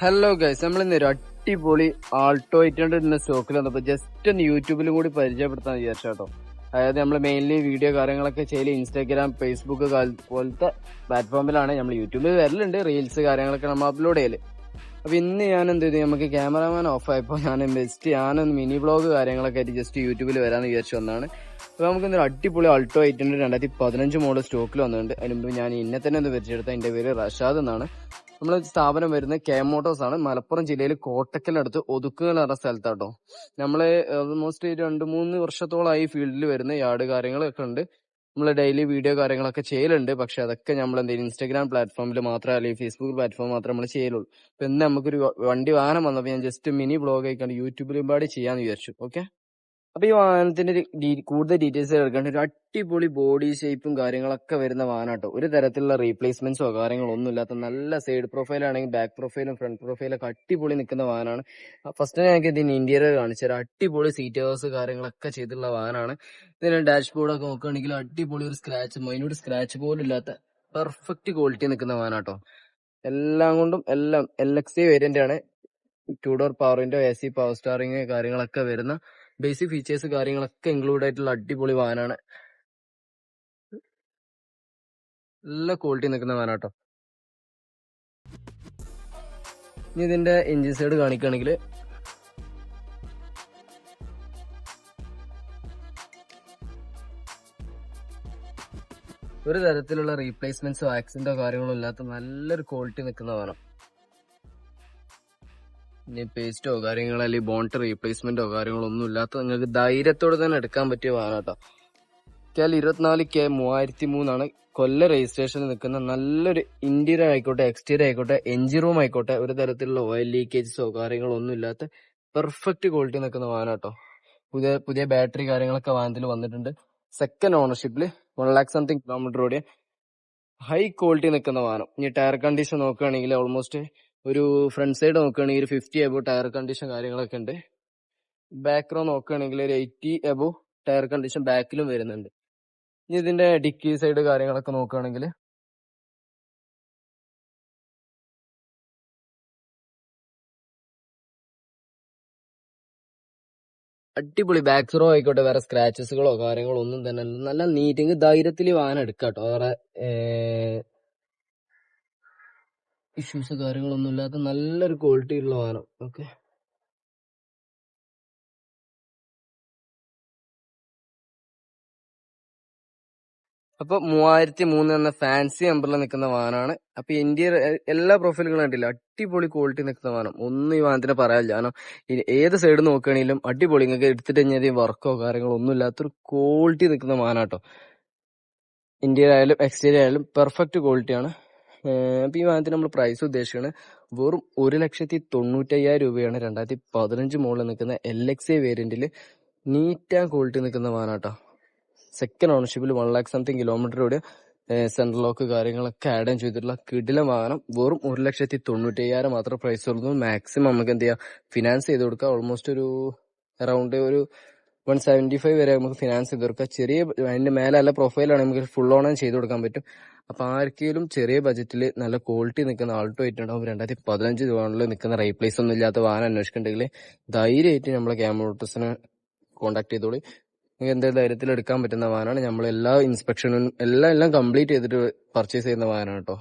Hello guys, നമ്മളിന്നൊരു അടിപൊളി Alto 800 സ്റ്റോക്കിൽ വന്നപ്പോൾ ജസ്റ്റ് ഒന്ന് യൂട്യൂബിലും കൂടി പരിചയപ്പെടുത്താൻ വിചാരിച്ചാട്ടോ. അതായത് നമ്മൾ മെയിൻലി വീഡിയോ കാര്യങ്ങളൊക്കെ ചെയ്യല് ഇൻസ്റ്റാഗ്രാം, ഫേസ്ബുക്ക് പോലത്തെ പ്ലാറ്റ്ഫോമിലാണ്. നമ്മൾ യൂട്യൂബിൽ വരലുണ്ട്, റീൽസ് കാര്യങ്ങളൊക്കെ നമ്മൾ അപ്ലോഡ് ചെയ്യല്. അപ്പൊ ഇന്ന് ഞാൻ എന്ത് ചെയ്തു, നമുക്ക് ക്യാമറാമാൻ ഓഫ് ആയപ്പോൾ ഞാനൊന്ന് മിനി ബ്ലോഗ് കാര്യങ്ങളൊക്കെ ആയിട്ട് ജസ്റ്റ് യൂട്യൂബിൽ വരാമെന്ന് വിചാരിച്ചു വന്നതാണ്. അപ്പോൾ നമുക്ക് ഇന്നൊരു അടിപൊളി ആൾട്ടോ 800 2015 മോഡൽ സ്റ്റോക്കിൽ വന്നിട്ടുണ്ട്. അതിന് മുമ്പ് ഞാൻ ഇന്നെ തന്നെ ഒന്ന് പരിചയപ്പെടുത്ത, എൻ്റെ പേര് റഷാദ് എന്നാണ്. നമ്മളെ സ്ഥാപനം വരുന്നത് കെ മോട്ടോഴ്സ് ആണ്. മലപ്പുറം ജില്ലയിൽ കോട്ടക്കലിനടുത്ത് ഒതുക്കുകൾ എന്ന സ്ഥലത്താട്ടോ. നമ്മള് ഓൾമോസ്റ്റ് 2-3 വർഷത്തോളമായി ഫീൽഡിൽ വരുന്ന യാർഡ് കാര്യങ്ങളൊക്കെ ഉണ്ട്. നമ്മൾ ഡെയിലി വീഡിയോ കാര്യങ്ങളൊക്കെ ചെയ്യലുണ്ട്. പക്ഷെ അതൊക്കെ നമ്മൾ എന്തെങ്കിലും ഇൻസ്റ്റാഗ്രാം പ്ലാറ്റ്ഫോമിൽ മാത്രമേ, അല്ലെങ്കിൽ ഫേസ്ബുക്ക് പ്ലാറ്റ്ഫോം മാത്രമേ നമ്മൾ ചെയ്യലുള്ളൂ. അപ്പൊ ഇന്ന് നമുക്കൊരു വണ്ടി വാഹനം വന്നപ്പോൾ ഞാൻ ജസ്റ്റ് മിനി ബ്ലോഗ് ആയിക്കാണ്ട് യൂട്യൂബിലും പാടി ചെയ്യാന്ന് വിചാരിച്ചു. ഓക്കെ, അപ്പൊ ഈ വാഹനത്തിന്റെ കൂടുതൽ ഡീറ്റെയിൽസ് എടുക്കേണ്ട ഒരു അടിപൊളി ബോഡി ഷേപ്പും കാര്യങ്ങളൊക്കെ വരുന്ന വാഹനം. ഒരു തരത്തിലുള്ള റീപ്ലേസ്മെന്റ്സോ കാര്യങ്ങളോ ഒന്നും ഇല്ലാത്ത നല്ല സൈഡ് പ്രൊഫൈൽ ആണെങ്കിൽ ബാക്ക് പ്രൊഫൈലും ഫ്രണ്ട് പ്രൊഫൈലൊക്കെ അടിപൊളി നിൽക്കുന്ന വാഹനമാണ്. ഫസ്റ്റ് ഞങ്ങൾക്ക് ഇതിന് ഇന്റീരിയർ കാണിച്ചു തരാം. അടിപൊളി സീറ്റ് ഹവേഴ്സ് കാര്യങ്ങളൊക്കെ ചെയ്തിട്ടുള്ള വാഹനമാണ്. ഇതിന് ഡാഷ്ബോർഡ് ഒക്കെ നോക്കുകയാണെങ്കിൽ അടിപൊളി ഒരു സ്ക്രാച്ച്, മൈന്യൂട്ട് സ്ക്രാച്ച് പോലും ഇല്ലാത്ത പെർഫെക്റ്റ് ക്വാളിറ്റി നിൽക്കുന്ന വാഹനട്ടോ. എല്ലാം കൊണ്ടും എല്ലാം LXA വേരിയന്റ് ആണ്. 2 door power window, AC, power steering കാര്യങ്ങളൊക്കെ വരുന്ന ബേസിക് ഫീച്ചേഴ്സ് കാര്യങ്ങളൊക്കെ ഇൻക്ലൂഡ് ആയിട്ടുള്ള അടിപൊളി വാഹനമാണ്. നല്ല ക്വാളിറ്റി നിൽക്കുന്ന വാഹനം കേട്ടോ. ഇനി ഇതിന്റെ എഞ്ചിൻ സൈഡ് കാണിക്കുകയാണെങ്കിൽ ഒരു തരത്തിലുള്ള റീപ്ലേസ്മെന്റ്സോ ആക്സിഡന്റോ കാര്യങ്ങളോ ഇല്ലാത്ത നല്ലൊരു ക്വാളിറ്റി നിൽക്കുന്ന വാഹനം. ഇനി പേസ്റ്റോ കാര്യങ്ങളോ അല്ലെങ്കിൽ ബോണ്ട് റീപ്ലേസ്മെന്റോ കാര്യങ്ങളോ ഒന്നും ഇല്ലാത്ത നിങ്ങൾക്ക് ധൈര്യത്തോടെ തന്നെ എടുക്കാൻ പറ്റിയ വാഹനം കേട്ടോ. 24K 3003 കൊല്ല രജിസ്ട്രേഷനിൽ നിൽക്കുന്ന നല്ലൊരു ഇന്റീരിയർ ആയിക്കോട്ടെ, എക്സ്റ്റീരിയർ ആയിക്കോട്ടെ, എഞ്ചിൻ റൂം ആയിക്കോട്ടെ, ഒരു തരത്തിലുള്ള ഓയിൽ ലീക്കേജസോ കാര്യങ്ങളോ ഒന്നും ഇല്ലാത്ത പെർഫെക്റ്റ് ക്വാളിറ്റി നിൽക്കുന്ന വാഹനം കേട്ടോ. പുതിയ ബാറ്ററി കാര്യങ്ങളൊക്കെ വാഹനത്തിൽ വന്നിട്ടുണ്ട്. സെക്കൻഡ് ഓണർഷിപ്പിൽ 1 lakh സംതിങ് കിലോമീറ്റർ ഓടിയ ഹൈ ക്വാളിറ്റി നിൽക്കുന്ന വാഹനം. ഇനി ടയർ കണ്ടീഷൻ നോക്കുകയാണെങ്കിൽ ഓൾമോസ്റ്റ് ഒരു ഫ്രണ്ട് സൈഡ് നോക്കുകയാണെങ്കിൽ 50 എബോ ടയർ കണ്ടീഷൻ കാര്യങ്ങളൊക്കെ ഉണ്ട്. ബാക്ക് റോ നോക്കുകയാണെങ്കിൽ ഒരു 80 എബോ ടയർ കണ്ടീഷൻ ബാക്കിലും വരുന്നുണ്ട്. ഇനി ഇതിന്റെ ഡിക്കി സൈഡ് കാര്യങ്ങളൊക്കെ നോക്കുകയാണെങ്കിൽ അടിപൊളി ബാക്ക് റോ ആയിക്കോട്ടെ, വേറെ സ്ക്രാച്ചസുകളോ കാര്യങ്ങളോ ഒന്നും തന്നെ നല്ല നീറ്റിങ് ധൈര്യത്തിൽ വാഹനം എടുക്കാട്ടോ. വേറെ ഇഷ്യൂസ് കാര്യങ്ങളൊന്നും ഇല്ലാത്ത നല്ലൊരു ക്വാളിറ്റി ഉള്ള വാഹനം. ഓക്കെ, അപ്പൊ 3003 എന്ന ഫാൻസി നമ്പറിൽ നിൽക്കുന്ന വാഹനമാണ്. അപ്പൊ ഇന്ത്യയിൽ എല്ലാ പ്രൊഫൈലുകളും കണ്ടില്ല, അടിപൊളി ക്വാളിറ്റി നിൽക്കുന്ന വാഹനം. ഒന്നും ഈ വാഹനത്തിന് പറയാനില്ല. കാരണം ഏത് സൈഡ് നോക്കുകയാണെങ്കിലും അടിപൊളി, നിങ്ങൾക്ക് എടുത്തിട്ട് കഴിഞ്ഞാൽ വർക്കോ കാര്യങ്ങളോ ഒന്നും ഇല്ലാത്തൊരു ക്വാളിറ്റി നിൽക്കുന്ന വാഹനം കേട്ടോ. ഇന്ത്യയിൽ ആയാലും എക്സ്റ്റീരിയർ ആയാലും പെർഫെക്റ്റ് ക്വാളിറ്റിയാണ്. അപ്പൊ ഈ വാഹനത്തിന് നമ്മൾ പ്രൈസ് ഉദ്ദേശിക്കുന്നത് വെറും 1,95,000 രൂപയാണ്. 2015 മോഡലിൽ നിൽക്കുന്ന LXA വേരിയന്റിൽ നീറ്റ് ആൻഡ് ക്വാളിറ്റി നിൽക്കുന്ന വാഹനം കേട്ടോ. സെക്കൻഡ് ഓണർഷിപ്പിൽ 1 lakh സംതിങ് കിലോമീറ്റർ ഓടിയ സെൻട്രൽ ലോക്ക് കാര്യങ്ങളൊക്കെ ആഡ് ചെയ്തിട്ടുള്ള കിടിലം വാഹനം. വെറും 1,95,000 മാത്രം പ്രൈസ് കൊടുക്കുന്നു. മാക്സിമം നമുക്ക് എന്ത് ചെയ്യാം, ഫിനാൻസ് ചെയ്ത് കൊടുക്കാം. ഓൾമോസ്റ്റ് ഒരു അറൌണ്ട് ഒരു 175 വരെ നമുക്ക് ഫിനാൻസ് ചെയ്ത് കൊടുക്കാം. അതിന്റെ മേലെ നല്ല പ്രൊഫൈലാണ്, നമുക്ക് ഫുൾ ഓൺ ചെയ്ത് കൊടുക്കാൻ പറ്റും. അപ്പൊ ആർക്കെങ്കിലും ചെറിയ ബജറ്റിൽ നല്ല ക്വാളിറ്റി നിൽക്കുന്ന ആൾട്ടോ 2015 മോഡലിൽ നിൽക്കുന്ന റീപ്ലേസ് ഒന്നും ഇല്ലാത്ത വാഹനം അന്വേഷിക്കുന്നുണ്ടെങ്കിൽ ധൈര്യമായിട്ട് നമ്മളെ ക്യാമറോട്ടസിനെ കോൺടാക്ട് ചെയ്തോളി. നിങ്ങൾക്ക് എന്തെങ്കിലും ധൈര്യത്തിൽ എടുക്കാൻ പറ്റുന്ന വാഹനമാണ്. നമ്മൾ എല്ലാ ഇൻസ്പെക്ഷനും എല്ലാം കംപ്ലീറ്റ് ചെയ്തിട്ട് പർച്ചേസ് ചെയ്യുന്ന വാഹനമാണ് കേട്ടോ.